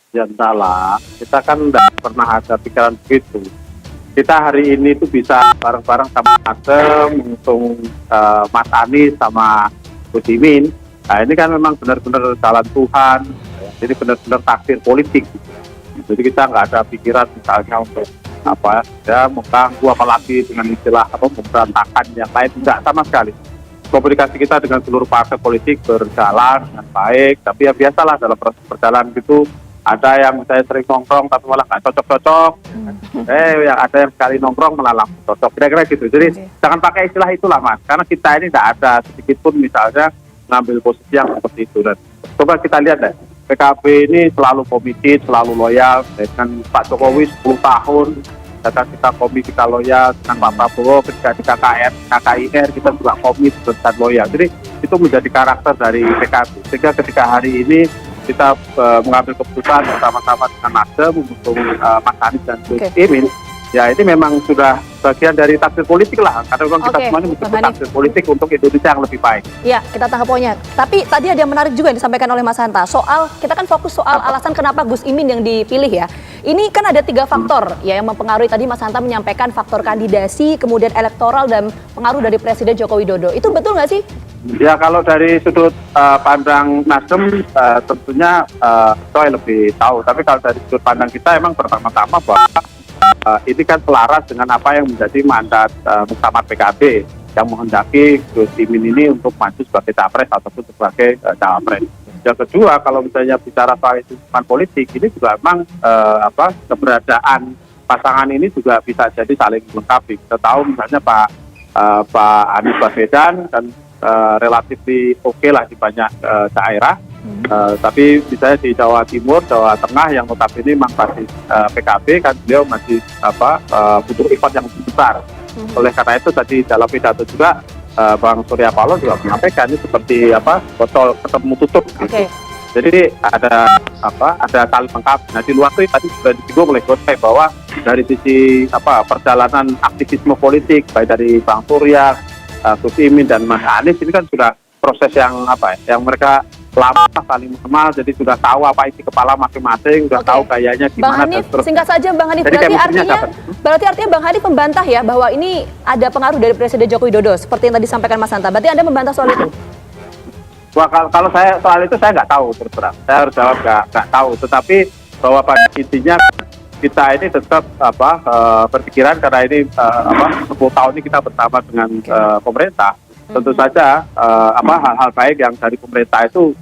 Ya entahlah, kita kan tidak pernah ada pikiran begitu. Kita hari ini tuh bisa bareng-bareng sama Nasdem, mengusung Mas Anies sama Gus Imin. Nah ini kan memang benar-benar jalan Tuhan, ya. Jadi benar-benar takdir politik. Jadi kita nggak ada pikiran misalnya untuk apa ya mengganggu, apalagi dengan istilah apa pemberontakan yang lain, tidak sama sekali. Komunikasi kita dengan seluruh partai politik berjalan dengan baik, tapi ya biasalah dalam proses perjalanan gitu ada yang saya sering nongkrong tapi malah nggak cocok-cocok, yang ada yang sekali nongkrong malah langsung cocok, kira-kira gitu. Jadi jangan pakai istilah itulah Mas, karena kita ini tidak ada sedikit pun misalnya ngambil posisi yang seperti itu. Dan coba kita lihat deh, PKB ini selalu komit, selalu loyal dengan Pak Jokowi 10 tahun. Kita komit, kita loyal dengan Pak Prabowo, ketika di KKIR kita juga komit dan loyal. Jadi itu menjadi karakter dari PKB. Sehingga ketika hari ini kita mengambil keputusan bersama-sama dengan Nasdem untuk Mas Anies dan Gus Imin, ya ini memang sudah bagian dari takdir politik lah, karena memang kita semuanya butuh takdir politik untuk Indonesia yang lebih baik. Ya, kita tangkap poinnya. Tapi tadi ada yang menarik juga yang disampaikan oleh Mas Hanta, soal kita kan fokus soal alasan kenapa Gus Imin yang dipilih ya. Ini kan ada 3 faktor ya yang mempengaruhi, tadi Mas Hanta menyampaikan faktor kandidasi, kemudian elektoral, dan pengaruh dari Presiden Joko Widodo. Itu betul nggak sih? Ya kalau dari sudut pandang Nasdem tentunya saya lebih tahu, tapi kalau dari sudut pandang kita emang pertama-tama bahwa ini kan selaras dengan apa yang menjadi mandat muktamar PKB yang menghendaki Gus Imin ini untuk maju sebagai capres ataupun sebagai cawapres. Yang kedua, kalau misalnya bicara soal hitungan politik, ini juga memang keberadaan pasangan ini juga bisa jadi saling melengkapi. Kita tahu misalnya Pak Anies Baswedan kan relatif oke lah di banyak daerah. Tapi misalnya di Jawa Timur, Jawa Tengah yang notabene memang basis PKB kan beliau masih butuh effort yang lebih besar. Oleh karena itu tadi dalam pidato juga Bang Surya Paloh juga menyampaikan ini seperti botol ketemu tutup gitu. Jadi ada saling lengkap. Nah di luar itu tadi sudah disinggung oleh Gus bahwa dari sisi perjalanan aktivisme politik baik dari Bang Surya, Gus Imin dan Mas Anies ini kan sudah proses yang yang mereka lama saling mengenal, jadi sudah tahu apa isi kepala masing-masing, sudah tahu gayanya gimana. Bang Hanif, singkat saja Bang Hanif, berarti artinya Bang Hanif membantah ya bahwa ini ada pengaruh dari Presiden Joko Widodo seperti yang tadi disampaikan Mas Hanta. Berarti Anda membantah soal itu? Wah, kalau saya soal itu saya nggak tahu terus terang. Saya harus jawab nggak tahu. Tetapi bahwa pada intinya kita ini tetap berpikiran karena ini 10 tahun ini kita bersama dengan pemerintah. Tentu saja hal-hal baik yang dari pemerintah itu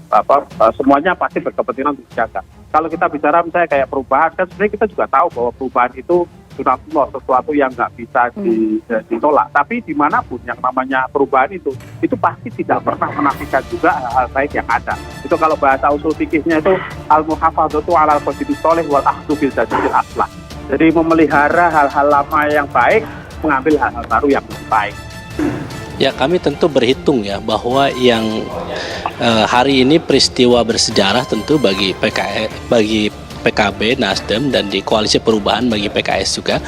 semuanya pasti berkepentingan untuk dijaga. Kalau kita bicara misalnya kayak perubahan, kan sebenarnya kita juga tahu bahwa perubahan itu sunatullah, sesuatu yang nggak bisa ditolak. Tapi dimanapun yang namanya perubahan itu pasti tidak pernah menafikan juga hal-hal baik yang ada. Itu kalau bahasa usul fikihnya itu al-muhafadzatu 'alal qadri sholih wal akhdhu bil jadidil aslah. Jadi memelihara hal-hal lama yang baik, mengambil hal-hal baru yang lebih baik. Ya, kami tentu berhitung ya bahwa yang hari ini peristiwa bersejarah tentu bagi PKB, Nasdem, dan di Koalisi Perubahan bagi PKS juga.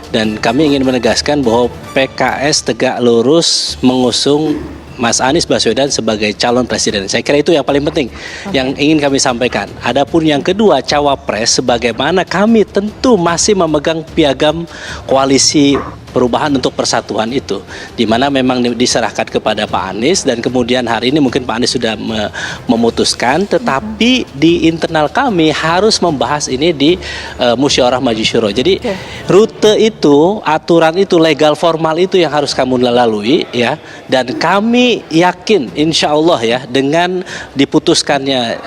Dan kami ingin menegaskan bahwa PKS tegak lurus mengusung Mas Anies Baswedan sebagai calon presiden. Saya kira itu yang paling penting yang ingin kami sampaikan. Adapun yang kedua, cawapres, sebagaimana kami tentu masih memegang piagam Koalisi Perubahan untuk Persatuan itu, di mana memang diserahkan kepada Pak Anies, dan kemudian hari ini mungkin Pak Anies sudah memutuskan, tetapi di internal kami harus membahas ini di Musyawarah Maju Syuro. Jadi rute itu, aturan itu, legal formal itu yang harus kamu lalui ya, dan kami yakin insya Allah ya dengan diputuskannya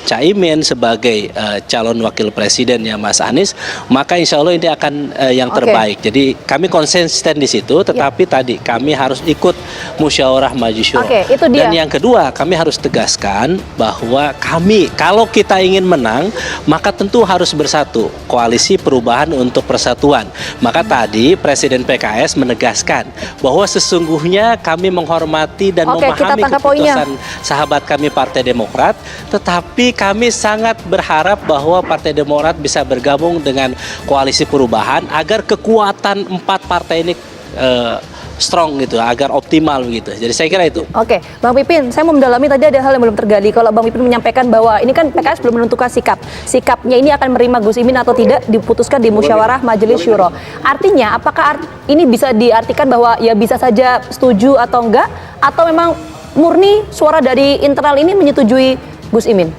Caimin sebagai calon wakil presidennya Mas Anies, maka insya Allah ini akan yang terbaik. Jadi kami konsisten di situ, tetapi tadi kami harus ikut Musyawarah Maju Syuro. Itu dia. Dan yang kedua, kami harus tegaskan bahwa kalau kita ingin menang, maka tentu harus bersatu. Koalisi Perubahan untuk Persatuan. Maka tadi Presiden PKS menegaskan bahwa sesungguhnya kami menghormati dan memahami keputusan sahabat kami Partai Demokrat, tetapi kami sangat berharap bahwa Partai Demokrat bisa bergabung dengan Koalisi Perubahan agar kekuatan 4 partai ini strong gitu, agar optimal begitu. Jadi saya kira itu. Oke, Bang Pipin, saya mau mendalami tadi ada hal yang belum tergali. Kalau Bang Pipin menyampaikan bahwa ini kan PKS belum menentukan sikapnya ini akan menerima Gus Imin atau tidak diputuskan di musyawarah Majelis Syuro. Artinya, apakah ini bisa diartikan bahwa ya bisa saja setuju atau enggak, atau memang murni suara dari internal ini menyetujui Gus Imin?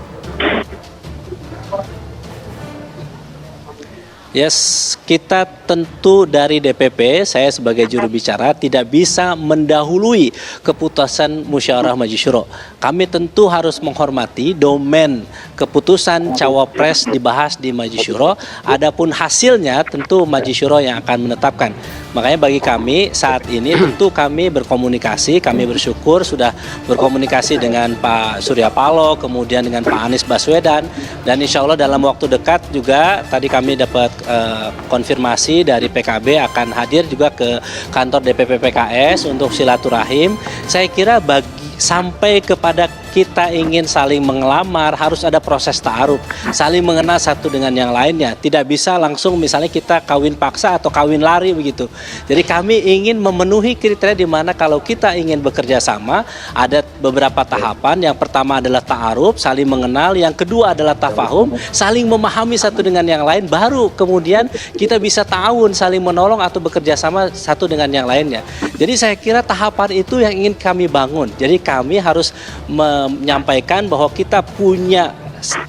Yes, kita tentu dari DPP, saya sebagai juru bicara tidak bisa mendahului keputusan musyawarah Majelis Syuro. Kami tentu harus menghormati domain keputusan cawapres dibahas di Majelis Syuro. Adapun hasilnya tentu Majelis Syuro yang akan menetapkan. Makanya bagi kami saat ini tentu kami berkomunikasi, kami bersyukur sudah berkomunikasi dengan Pak Surya Paloh, kemudian dengan Pak Anies Baswedan, dan insya Allah dalam waktu dekat juga tadi kami dapat konfirmasi dari PKB akan hadir juga ke kantor DPP PKS untuk silaturahim. Saya kira sampai kepada kita ingin saling mengelamar harus ada proses ta'aruf, saling mengenal satu dengan yang lainnya. Tidak bisa langsung misalnya kita kawin paksa atau kawin lari begitu. Jadi kami ingin memenuhi kriteria di mana kalau kita ingin bekerja sama ada beberapa tahapan. Yang pertama adalah ta'aruf, saling mengenal. Yang kedua adalah tafahum, saling memahami satu dengan yang lain. Baru kemudian kita bisa ta'awun, saling menolong atau bekerja sama satu dengan yang lainnya. Jadi saya kira tahapan itu yang ingin kami bangun. Jadi kami harus menyampaikan bahwa kita punya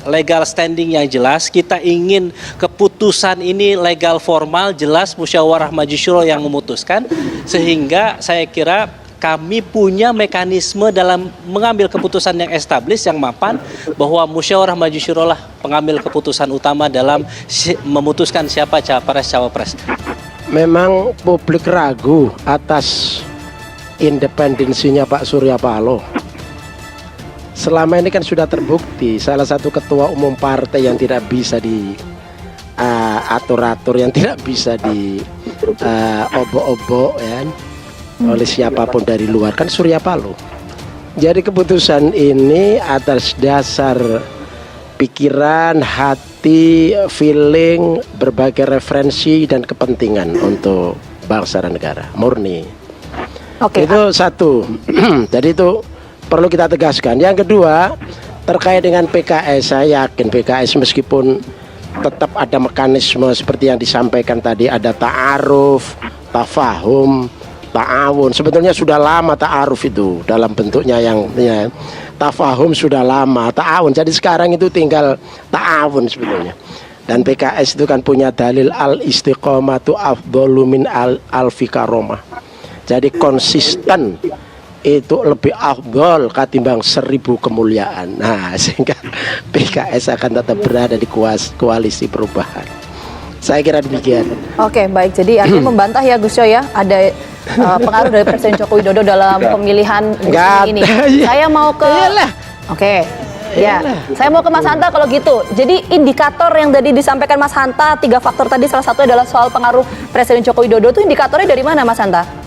legal standing yang jelas, kita ingin keputusan ini legal formal, jelas musyawarah Majelis Syuro yang memutuskan, sehingga saya kira kami punya mekanisme dalam mengambil keputusan yang established, yang mapan, bahwa musyawarah Majelis Syuro lah pengambil keputusan utama dalam memutuskan siapa cawapres. Memang publik ragu atas independensinya Pak Surya Paloh. Selama ini kan sudah terbukti salah satu ketua umum partai yang tidak bisa diatur-atur, yang tidak bisa diobok-obok ya, oleh siapapun dari luar kan Surya Paloh. Jadi keputusan ini atas dasar pikiran, hati, feeling, berbagai referensi dan kepentingan untuk bangsa dan negara, murni. Oke. Itu satu. Jadi itu perlu kita tegaskan. Yang kedua, terkait dengan PKS, saya yakin PKS meskipun tetap ada mekanisme seperti yang disampaikan tadi, ada ta'aruf, tafahum, ta'awun. Sebetulnya sudah lama ta'aruf itu dalam bentuknya yang ya, tafahum sudah lama, ta'awun. Jadi sekarang itu tinggal ta'awun sebetulnya. Dan PKS itu kan punya dalil al-istiqomatu afdhalu min alfi karomah. Jadi konsisten itu lebih afdol ketimbang 1000 kemuliaan. Nah, sehingga PKS akan tetap berada di koalisi perubahan. Saya kira demikian. Oke, baik. Jadi artinya membantah ya Gus Coy ya, ada pengaruh dari Presiden Joko Widodo dalam pemilihan Gus Imin ini. Saya mau ke Oke. Ya, saya mau ke Mas Hanta kalau gitu. Jadi indikator yang tadi disampaikan Mas Hanta, 3 faktor tadi, salah satu adalah soal pengaruh Presiden Joko Widodo, itu indikatornya dari mana Mas Hanta?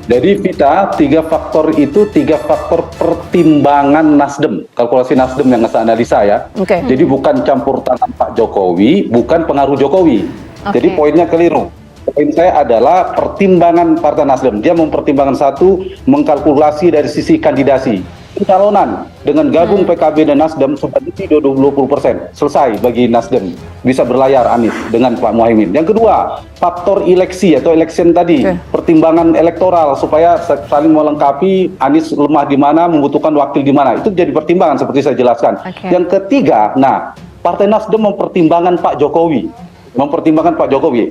Jadi Vita, 3 faktor itu 3 faktor pertimbangan Nasdem, kalkulasi Nasdem yang saya analisa ya. Okay. Jadi bukan campur tangan Pak Jokowi, bukan pengaruh Jokowi. Jadi poinnya keliru. Poin saya adalah pertimbangan Partai Nasdem. Dia mempertimbangkan satu, mengkalkulasi dari sisi kandidasi. Pencalonan dengan gabung PKB dan Nasdem sudah lebih 20%. Selesai bagi Nasdem. Bisa berlayar Anies dengan Pak Muhaimin. Yang kedua, faktor eleksi atau election tadi. Pertimbangan elektoral supaya saling melengkapi, Anies lemah di mana, membutuhkan wakil di mana. Itu jadi pertimbangan seperti saya jelaskan. Yang ketiga, nah, Partai Nasdem mempertimbangkan Pak Jokowi.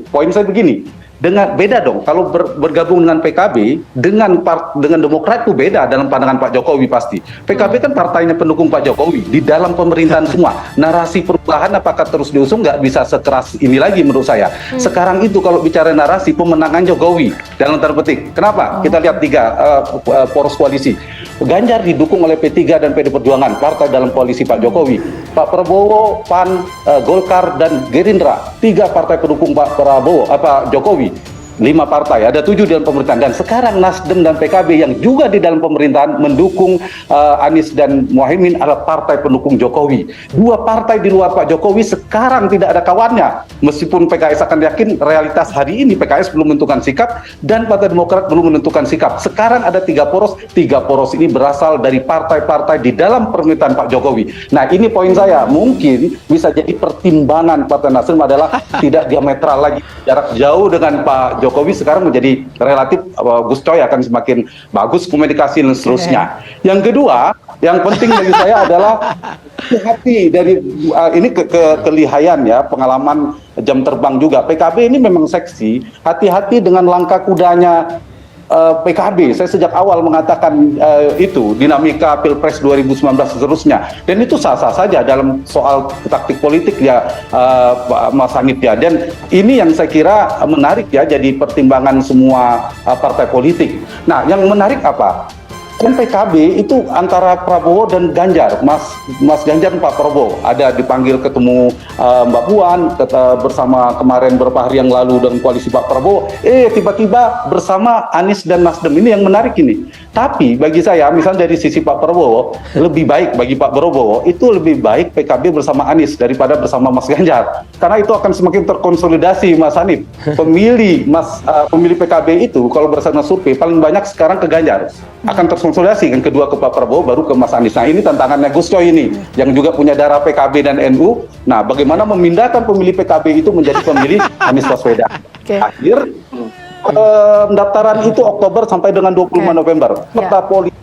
Poin saya begini, dengan beda dong kalau bergabung dengan PKB dengan Demokrat itu beda dalam pandangan Pak Jokowi pasti. PKB kan partainya pendukung Pak Jokowi di dalam pemerintahan semua. Narasi perubahan apakah terus diusung, nggak bisa sekeras ini lagi menurut saya. Sekarang itu kalau bicara narasi pemenangan Jokowi dalam tanda petik. Kenapa? Kita lihat 3 poros koalisi. Ganjar didukung oleh P3 dan PD Perjuangan, partai dalam koalisi Pak Jokowi. Pak Prabowo, PAN, Golkar dan Gerindra, 3 partai pendukung Pak Jokowi. 5 partai, ada 7 dalam pemerintahan, dan sekarang Nasdem dan PKB yang juga di dalam pemerintahan mendukung Anies dan Muhaimin adalah partai pendukung Jokowi. 2 partai di luar Pak Jokowi sekarang tidak ada kawannya, meskipun PKS akan yakin realitas hari ini PKS belum menentukan sikap dan Partai Demokrat belum menentukan sikap. Sekarang ada 3 poros, 3 poros ini berasal dari partai-partai di dalam pemerintahan Pak Jokowi. Nah, ini poin saya, mungkin bisa jadi pertimbangan Partai Nasdem adalah tidak diametral lagi, jarak jauh dengan Pak Jokowi sekarang menjadi relatif Gus Coy akan semakin bagus komunikasi dan seterusnya. Yang kedua, yang penting bagi saya adalah hati dari ini kelihayan ya, pengalaman jam terbang juga. PKB ini memang seksi, hati-hati dengan langkah kudanya PKB. Saya sejak awal mengatakan itu dinamika Pilpres 2019 seterusnya, dan itu sah-sah saja dalam soal taktik politik ya, Mas Hanif ya. Dan ini yang saya kira menarik ya, jadi pertimbangan semua partai politik. Nah, yang menarik apa? Kan PKB itu antara Prabowo dan Ganjar, Mas Ganjar Pak Prabowo ada dipanggil ketemu Mbak Puan bersama kemarin beberapa hari yang lalu dengan koalisi Pak Prabowo, tiba-tiba bersama Anies dan Nasdem. Ini yang menarik ini. Tapi bagi saya, misalnya dari sisi Pak Prabowo, lebih baik bagi Pak Prabowo itu lebih baik PKB bersama Anies daripada bersama Mas Ganjar, karena itu akan semakin terkonsolidasi, Mas Hanif. Pemilih PKB itu kalau berdasarkan survei paling banyak sekarang ke Ganjar, akan terkonsolidasi kan, kedua ke Pak Prabowo, baru ke Mas Anies. Nah, ini tantangannya Gus Coy ini yang juga punya darah PKB dan NU. Nah, bagaimana memindahkan pemilih PKB itu menjadi pemilih Anies Baswedan. Akhir pendaftaran itu Oktober sampai dengan 25 November. Peta politik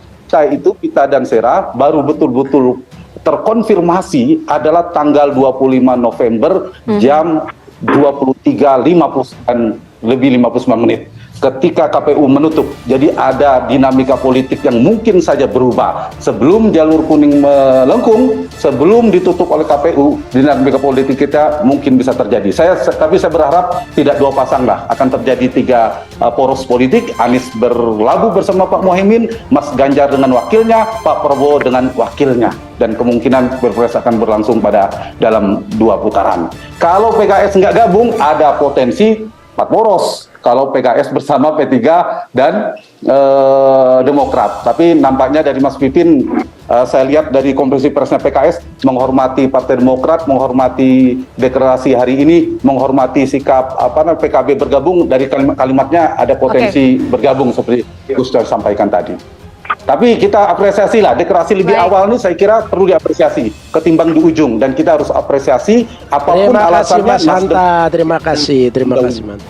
itu Pita dan Sera baru betul-betul terkonfirmasi adalah tanggal 25 November jam 23.59 lebih 59 menit. Ketika KPU menutup, jadi ada dinamika politik yang mungkin saja berubah. Sebelum jalur kuning melengkung, sebelum ditutup oleh KPU, dinamika politik kita mungkin bisa terjadi. Tapi saya berharap tidak 2 pasang lah, akan terjadi 3 poros politik. Anies berlabuh bersama Pak Muhaimin, Mas Ganjar dengan wakilnya, Pak Prabowo dengan wakilnya. Dan kemungkinan Pilpres akan berlangsung dalam 2 putaran. Kalau PKS nggak gabung, ada potensi 4 poros. Kalau PKS bersama P3 dan Demokrat. Tapi nampaknya dari Mas Pipin, saya lihat dari konferensi persnya PKS menghormati Partai Demokrat, menghormati deklarasi hari ini, menghormati sikap PKB bergabung. Dari kalimatnya ada potensi bergabung seperti Gus Coy sampaikan tadi. Tapi kita apresiasi lah, deklarasi lebih awal ini saya kira perlu diapresiasi ketimbang di ujung, dan kita harus apresiasi apapun alasannya. Terima kasih Mas Hanta, terima kasih Mas.